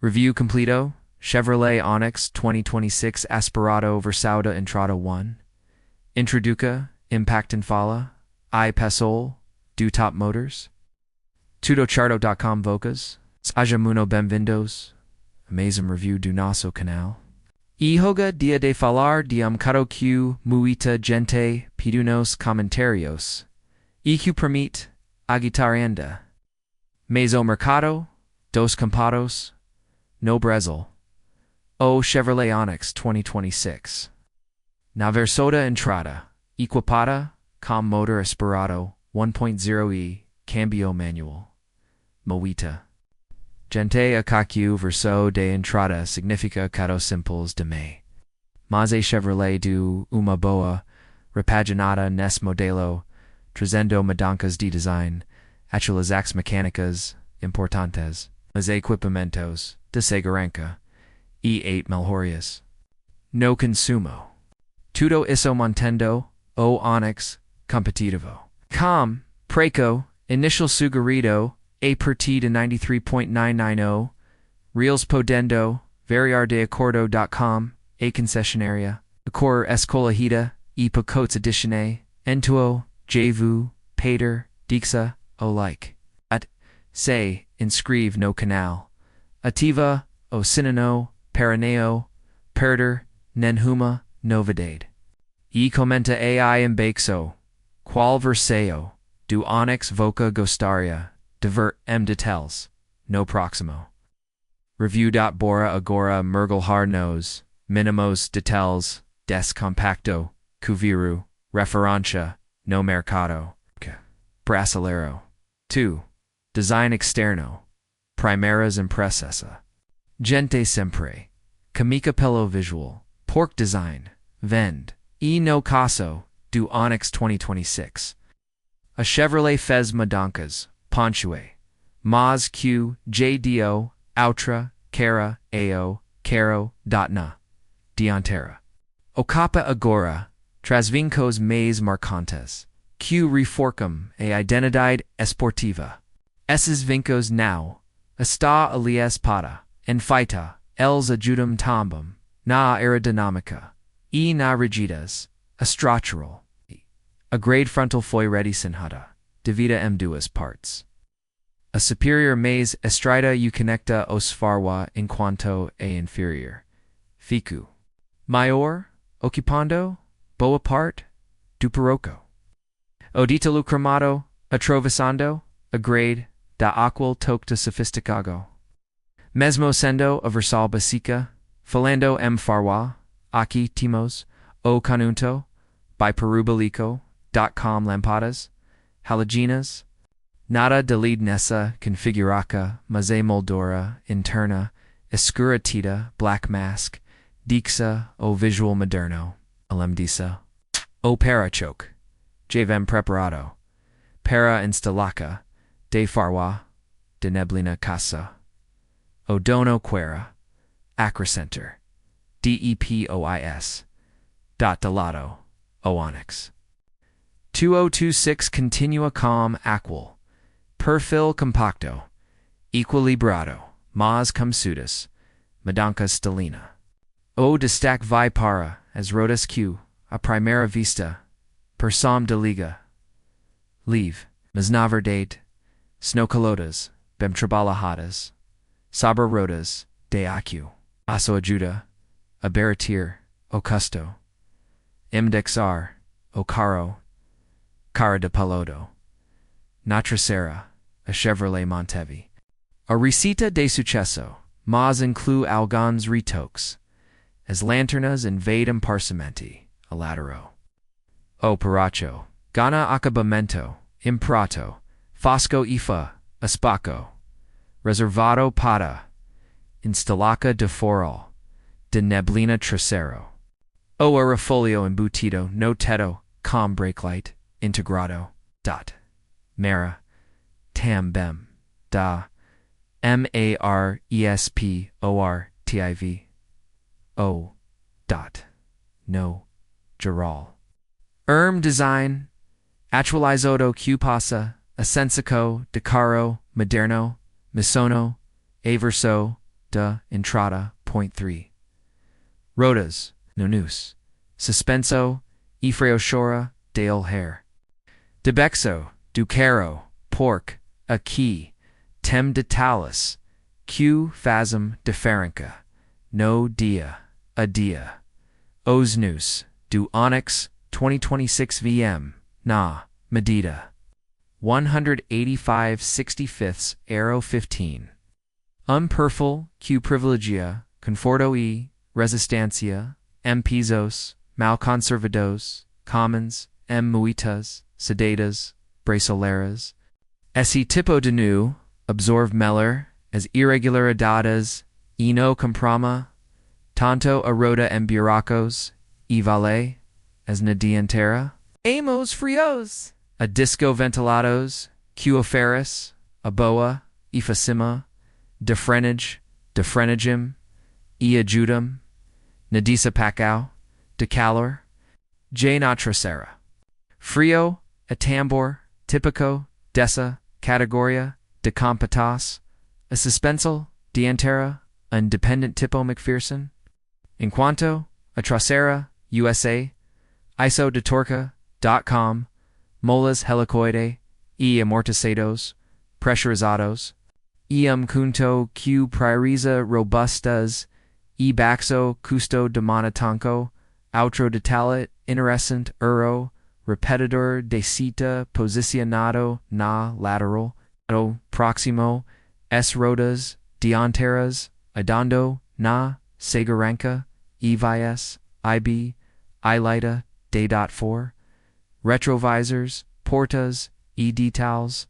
Review Completo, Chevrolet Onix 2026 Aspirado Versauda Entrada 1. Introduca, Impact and Fala, I Pesol, Do Top Motors. Tudocharto.com Vocas, Ajamuno Bem-vindos, Amazing Review do Nosso Canal. Ihoga dia de falar de caro que muita gente pedunos comentários. EQ permite agitaranda. Mais o mercado, dos compados, no Brasil. O Chevrolet Onix 2026. Na versoda entrada, equipada com motor aspirado 1.0e, cambio manual. Moita. Gente aqui verso de entrada significa carros simples de mais. Mas Chevrolet do uma boa repaginada nesse modelo, trazendo mudanças de design, atualizações mecânicas importantes, os equipamentos de segurança e 8 melhorias. No Consumo. Tudo isso mantendo o Onix competitivo. Com preço inicial sugerido a partir de 93.990, reals podendo variar de acordo.com, a concessionária, Agora escolhida e pacotes adicione, entuo, javu, pater, dixa, o like. At, se, inscreve no canal. Ativa, o sinino, paraneo, perder, nenhuma, novidade. E comenta ai embaixo, qual versão, do Onix voca gostaria, divert details, no proximo. Review.bora agora mergulhar nos, minimos details, des compacto, cuviru, referencia, no mercado. Brasileiro. 2. Design externo. Primeras impressas. Gente sempre. Comica pelo visual. Pork design. Vend. E no caso, do Onix 2026. A Chevrolet fez mudanças. Ponchue. Mas Q, JDO, Outra, Cara, AO, Caro, Dotna. Diantera. Ocapa Agora, Trasvincos Mais Marcantes. Q reforcam a identidade esportiva. Esses vincos now, está alias para, enfeita, eles ajudam também, na aerodinâmica, e na rigidez, estrutural. A grade frontal foi redisenhada, dividida em duas partes. A superior mais estrada e conecta os farwa enquanto a inferior. Fico. Maior, ocupando, boa parte, do paroco. O título cromado, atravessando, a grade, da aqual tocta sofisticado. Mesmo sendo a versal básica, falando farwa, aqui timos, o conjunto, by perubalico.com lampadas, halogenas, nada de lead nessa configuraca, mas a moldura interna, escuratida, black mask, dixa o visual moderno, alemdisa, o parachoke, javem preparado, para instalaca, de farwa, de neblina casa, o dono quera, acrecenter, DEPOIS, dot de lado, o Onix. 2026 continua com aqual, perfil compacto, equilibrado, mas com sudas, mudanças stelina. O destaque vai para, as rodas Q, a primeira vista, persam de liga. Leave, mas na verdade, snowcalotas, bem trabalhadas, sobre rodas, de aquo, aço ajuda, a baratir, o custo, indexar, o caro, cara de pelodo, na trasera, a Chevrolet Montevi. A recita de sucesso, mas inclui alguns retoques, as lanternas invadem parcialmente, a latero. O paracho, gana acabamento, imprato, fosco ifa, espaco, reservado para, instalaca de foral, de neblina trasero. O aerofolio embutido no teto, com brake light, integrado, dot, mera, tam bem, da, MARESPORTIV, O, dot, no, geral. Design, Atualizado Q passa, Asensico, De Caro, Moderno, Misono, Averso, entrada, point 3. Rodas, no news. Suspenso, e freiochora, dale hair. Debexo, ducaro, pork, aqui, tem de talis, q phasm deferenca, no dia, a dia. Os news, do Onix, 2026 VM, na, medida. 185/65 Aero 15. Perfil, Q privilegia, conforto e, resistencia, M pisos, malconservados, commons, M muitas, sedatas, brasileiras. Esse tipo de nu, absorve melhor, as irregularidades, e no comprama, tanto a roda em buracos, e vale, as na dianteira. Amos frios. A disco ventilados, Q-oferis, a boa, e facima, defrenagem, e ajudam, nadisa pacau, de calor, J na trasera. Frio, a tambor, típico, dessa, categoria, de compatas, a suspensal, diantera, un dependent tipo McPherson. En cuanto, a trasera, USA, ISO de Torca.com, molas helicoide, e amortecidos, pressurizados, junto q prioriza robustas, e baxo custo de monotanco, outro de talet, interesant euro, repetidor de cita posicionado na lateral, próximo, s rodas, dianteras, idando, na, segurança, EVIS, IB, ilita, D.4, retrovisors, portas, e-details.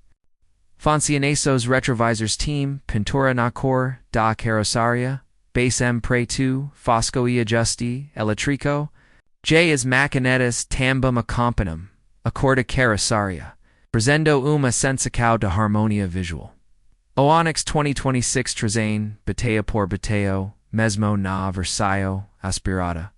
Funcionações retrovisors team, pintura na cor da carroceria, base M preto, fosco e ajuste, elétrico. J as maquinetas também acompanham, a cor da carroceria, trazendo uma sensação de harmonia visual. O Onix 2026 trazendo, bateia por bateio, mesmo na versão aspirada.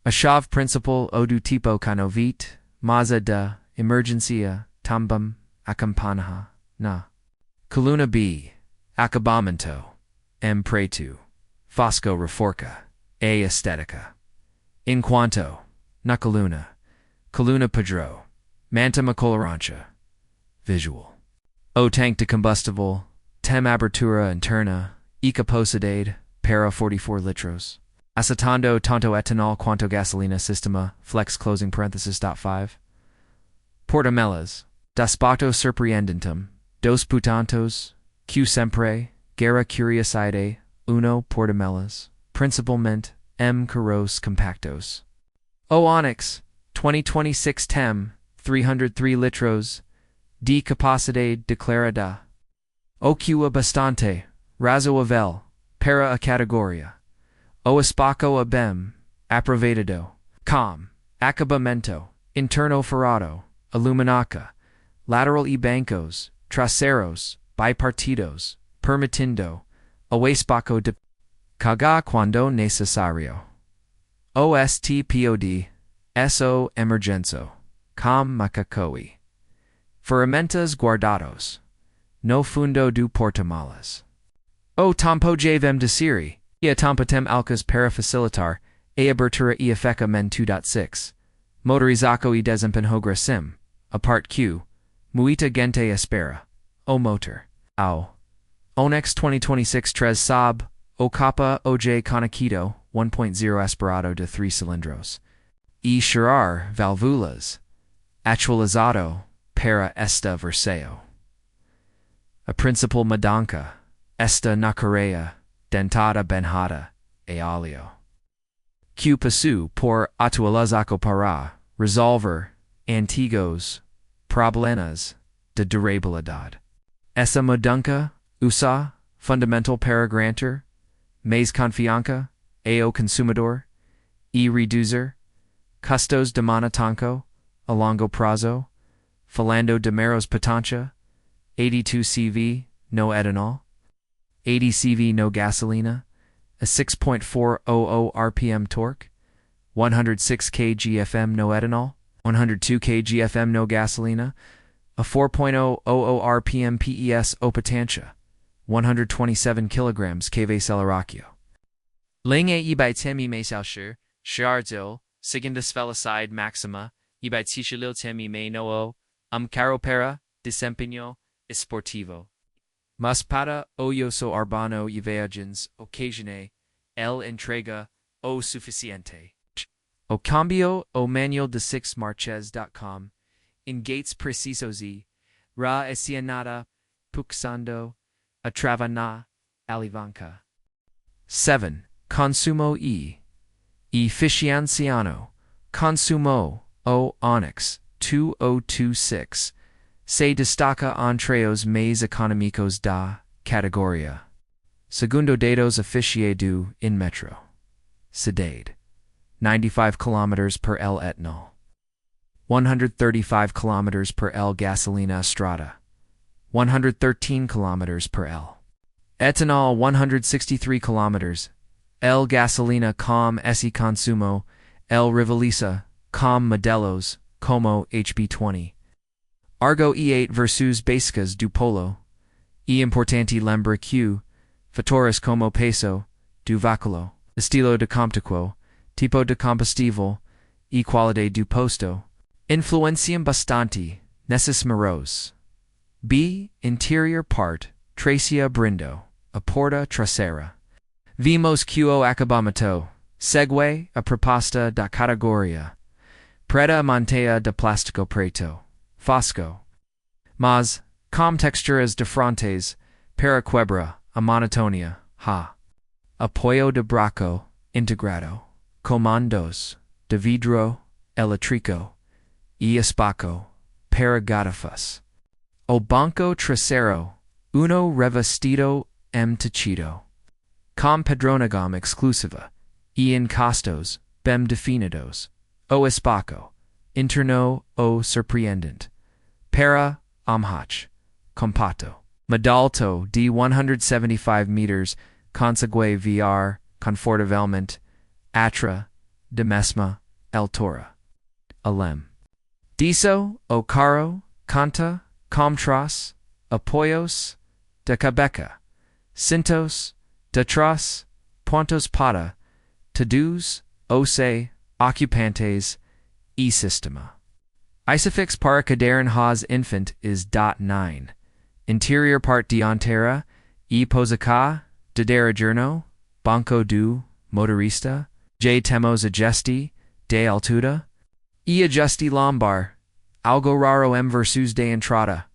A chave principal ou do tipo canovite, Maza da emergência, também acompanha na. Coluna B, acabamento, M preto, fosco reforca, A estética. En quanto, na coluna padrão, manta macolorancha, visual. O tank de combustível, tem abertura interna, e capacidade, para 44 litros. Acetando tanto etanol quanto gasolina sistema, flex closing parenthesis dot 5. Porta-malas, d'aspetto surpreendentum, dos putantos, q sempre, guerra curiosidade, uno porta-malas, principalmente, M carros compactos. O Onix, 2026 tem, 303 litros, de capacidade declarada. O Q bastante, razoável, para a categoria. O espaço bem, aproveitado, com, acabamento, interno ferrado, iluminaca, lateral e bancos, traseros, bipartidos, permitindo, o espaço de caga quando necesario. OSTPOD, SO emergenzo, com macacoi. Ferramentas guardados. No fundo do porta-malas. O tampo javem desiri, e a tampatem alcas para facilitar, a abertura e efeca men 2.6. Motorizaco e desempenho grasim, a part Q, muita gente espera. O motor. Ao. Onix 2026 tres sab, o capa oj conaquito, 1.0 aspirado de 3 cilindros. E chirar valvulas. Atualizado, para esta versão. A principal mudança, esta na Correia, dentada benhada, e alio. Q passo por atualizado para resolver antigos problemas de durabilidade. Essa mudança usa fundamental para granter mais confiança ao consumidor e reduzir custos de monotanco a longo prazo, falando de meros potência, 82 CV no etanol, 80 CV no gasolina, a 6.400 RPM torque, 106 kgfm no etanol, 102 kgfm no gasolina, a 4.000 RPM PES o potência, 127 kilograms kV Celeraccio. 0110 米每小时 12 segundos velocidade máxima 176 mi no carro para desempenho esportivo. Mas para o uso urbano e viagens ocasionais, el entrega o suficiente. O cambio o manual de 6marchas.com em gates precisos e ra acionada puxando a trava na alavanca. 7. Consumo e eficiência. Consumo o Onix 2026 se destaca entre os mais econômicos da categoria. Segundo dados oficiais in metro. Cidade. 95 km per L ethanol. 135 km per L gasolina estrada. 113 km per L. Ethanol 163 km. L gasolina com esse consumo. L rivaliza com modelos como HB20. Argo E8 versus básicas do Polo. E importante lembra que fatores como peso do veículo, estilo de compteco, tipo de combustível e qualidade do posto influenciam bastante nesses números. B. Interior part, tracia brindo, a porta traseira. Vimos que o acabamento segue a proposta da categoria. Preta manteia de plástico preto, fosco. Mas, com texturas diferentes, para quebra a monotonia, ha. Apoio de braço integrado. Comandos de vidro elétrico e espaço para garrafas. O banco trasero, uno revestido techido. Com padronagem exclusiva e em costos bem definidos. O espaço interno o surpreendente. Para amhach, completo. Modalto de 175 meters consegue VR confortavelmente atra de mesma altura. Alem. Disso o carro conta com tras apoios de cabeça, cintos de trás, pontos para todos os ocupantes e sistema. Isofix para cadeira has infant is .9. Interior part dianteira e posaca de journal, banco do motorista, J temos ajuste de altura, e ajuste lombar, algo raro versus de entrada.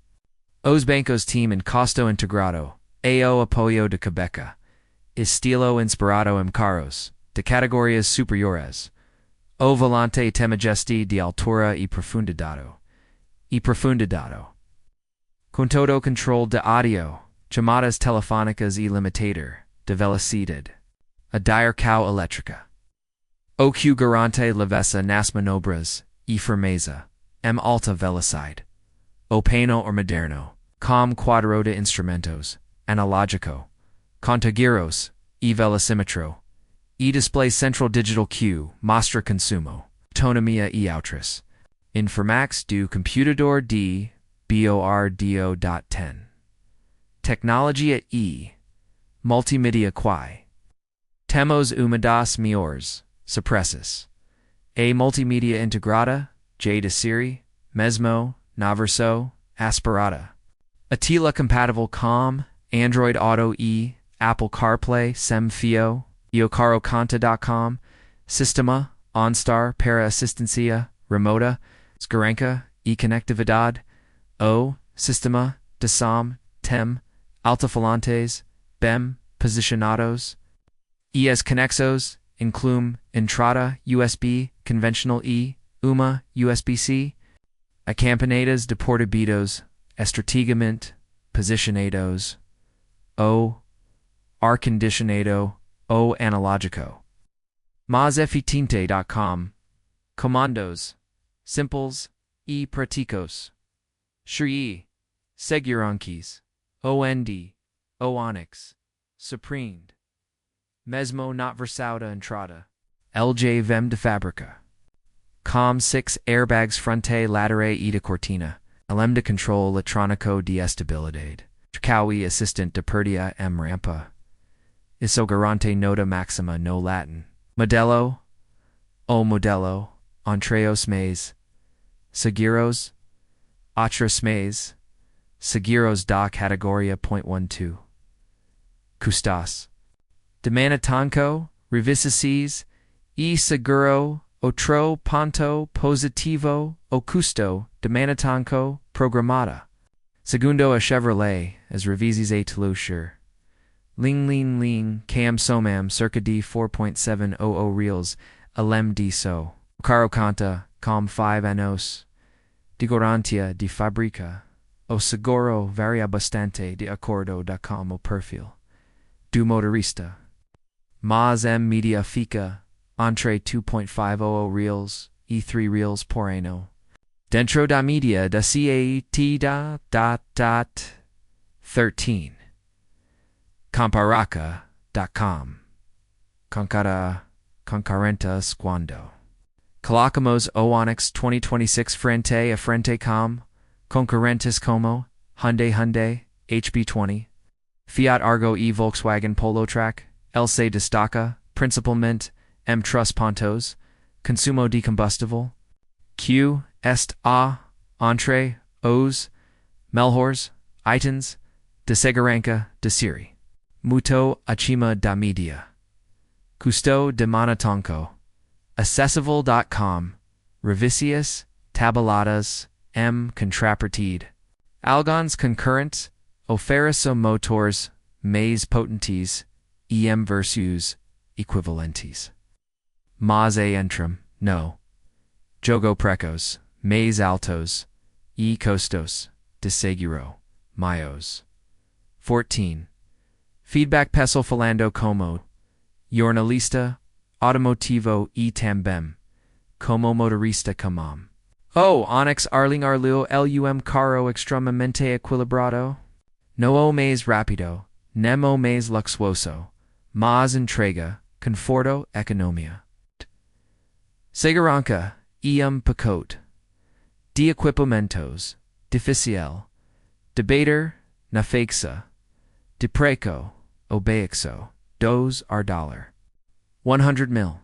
Os bancos team costo integrado, ao apoio de cabeça, estilo inspirado carros, de categorias superiores. O volante tem ajuste de altura e profundidade. Com todo control de audio, chamadas telefônicas e limitador de velocidade. A direção elétrica. O que garante leveza nas manobras e firmeza. Alta velocidade. O painel moderno. Com quadro de instrumentos. Analógico. Contagiros e velocímetro. E display central digital Q. Mostra consumo. Autonomia e outras. Informax do computador de bordo.10. Tecnologia e multimedia quai. Temos das melhores supressas. A multimedia integrada, J de série, mesmo, na versão, aspirada. Atila compatible com, Android Auto e, Apple CarPlay, sem fio, e o carro conta.com, sistema, OnStar para assistência, remota, segurança e conectividade, o, sistema, de som, tem, alto-falantes, bem, posicionados, e as conexos, inclum, entrada, USB, conventional e, uma, USB-C, acampanadas de portabidos, estrategicamente, posicionados, o, ar-condicionado, o analógico. Masefitinte.com, comandos, simples, e práticos. Shri, seguranquis, OND, o Onix, Supreme. Mesmo not versauda entrada. LJ Vem de fábrica. Com 6 airbags frente latere e de cortina. Alem de control eletrónico de estabilidade. Tricaui assistant de perdia m rampa. Isogarante nota maxima no Latin. Modello, o modello, entreos mais. Seguros, otros mais. Seguros da categoria .12. Custas. Demanitanco, revisaces, e seguro, otro ponto positivo, o custo, demanitanco, programada. Segundo a Chevrolet, as revises a Toulouse. Ling, cam somam circa d 4.700 reals, alem di so. Caro canta, com 5 anos. De garantia de fabrica. O seguro varia bastante de acordo da como perfil. Do motorista. Mas media fica, entre 2.500 reals, e 3 reals por ano. Dentro da media da CAT dot 13. Comparaca.com. Concarentas quando. Colocamos o Onix 2026 frente a frente com concorrentes como Hyundai HB20, Fiat Argo e Volkswagen Polo Track, el se destaca, principalmente, trus pontos, consumo de combustible, Q, est a, entre, os, melhores, itens, de segurança, de série. Muito acima da media. Custo de monotonco. Accessible.com. Revisias, tabeladas, contrapartide. Algons concurrents, oferecem motores, mais potentes, versus equivalentes. Mas entram, no. Jogo precos, mais altos, e costos, de seguro, maiores. 14. Feedback peso falando como jornalista automotivo e também como motorista comum. O Onix Arling Arluo Lum Carro extremamente equilibrado. No o mais rápido, nem o mais luxuoso, mas entrega, conforto, economia. Segurança, pacote. De equipamentos, difícil. Debater, na fixa. De preço, obeixo, $2. 100 mil.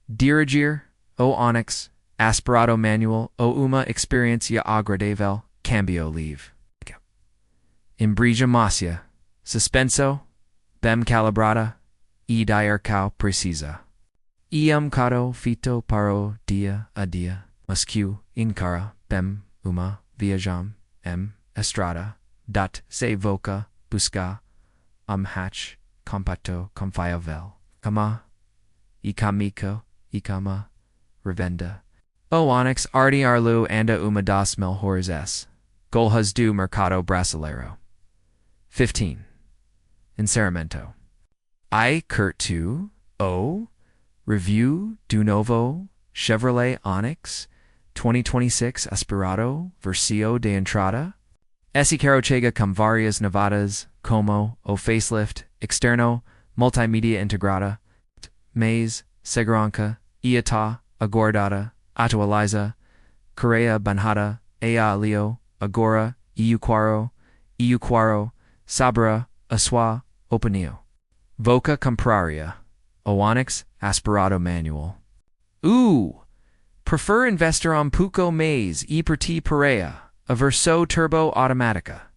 Dirigir, o Onix, aspirado manual, o uma experiencia agradável, cambio leve. Embreagem suspenso, bem calibrada, e direção precisa. Caro fito paro dia a dia, muscu, encara, bem, uma, viajam, estrada, se voca, busca, hatch, completo, confiável, cama, economico, cama, revenda. O Onix arti arlu anda uma das melhores s. Golhas do mercado brasileiro. 15. Encerramento. Curto, o, review do Novo, Chevrolet Onix, 2026 aspirado, versão de entrada. Esse carro chega com várias novidades, como o facelift, externo, multimedia integrada, Mais, segurança, Agora, Atualizada, Correia banhada, Leo, Agora, Quaro, Sabra, a sua opinião. Voca compraria, o Onix aspirado manual. Prefer investor pouco mais e per ti pareia, a versão turbo automática.